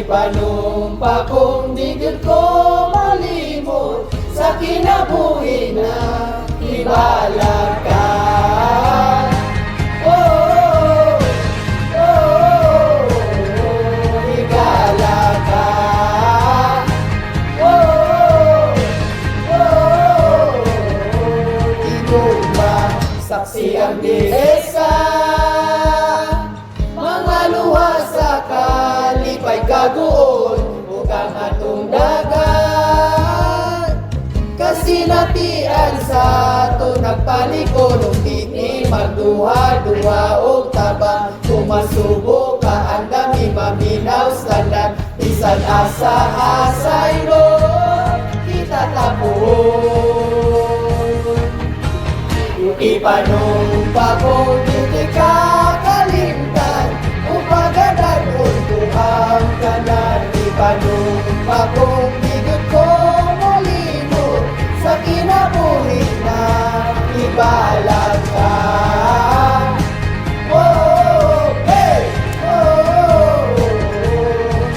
Ipanumpa kong di gyud ko malimot sa kinabuhi na ibalag ka. Saksi ang dihesa, mga luha sa kalipay kaguon, bukang atong dagat. Kasinatian sa to nagpalikon, nung di magduha-duha o tabang. Kung masubo ka, ang dami maminaw standard, bisan asa-asay no, kita tapuhon. Ipanumpa ko di kakalimtan, upagadan untuhang kanan. Ipanumpa ko di ko malimot sa kinabuhi na ibalag ka. Oh, hey, oh,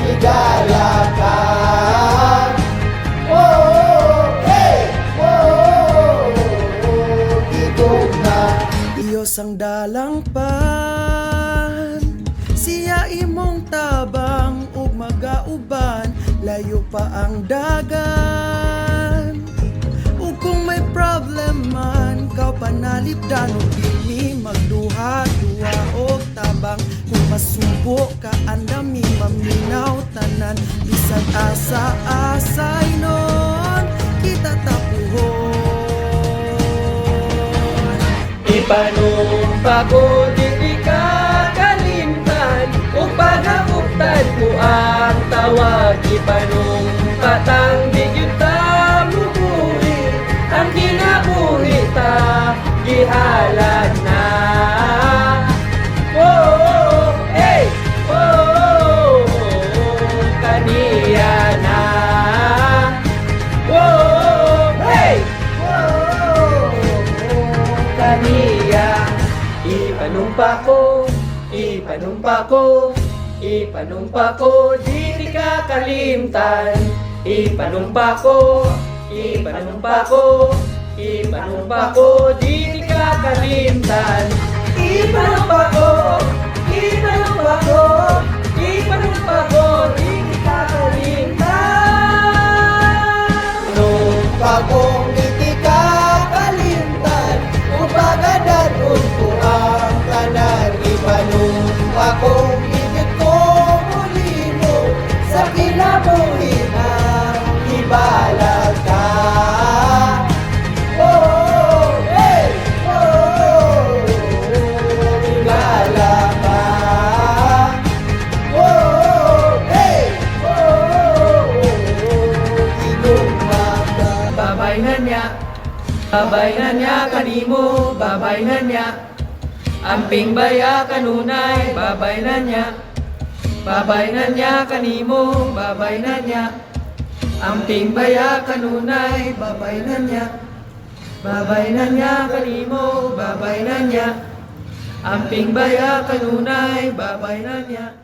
igala ka. Diyos ang dalang pan, siya imong tabang ug magauban, layo pa ang dagan. Ug kung may problem man, kaw panalipdan ug dili magduha-duha og tabang. Kung masubo ka, andami maminaw tanan, bisan asa-asay nun, kita tapuhon. Ipanumpa ko di kakalimtan, upagabuktan ko ang tawag. Ipanumpa tang di gyud ta mubuhi, ang kinabuhi ta gihalad na. Oh, hey, oh, kaniya na. Oh, hey, kaniya. Ipanumpa ko, ipanumpa ko, ipanumpa ko, di kakalimtan. Ipanumpa ko, ipanumpa ko, ipanumpa ko, di kakalimtan. Ipanumpa ko, ipanumpa ko, ipanumpa ko, di kakalimtan. Ipanumpa ko, di kakalimtan, upagadan unko ang kanan. Ipanumpa ko, higit ko mulimo sa kinabuhi na ibalag ka. Oh, hey, oh, ibalag ka. Oh, hey, oh, igumaka. Babay na niya, babay na niya kanimo, babay na niya. Amping baya kanunay, babay na niya. Babay na niya kanimo, babay na niya. Amping baya kanunay, babay na niya. Babay na niya kanimo, babay na niya. Amping baya kanunay, babay na niya.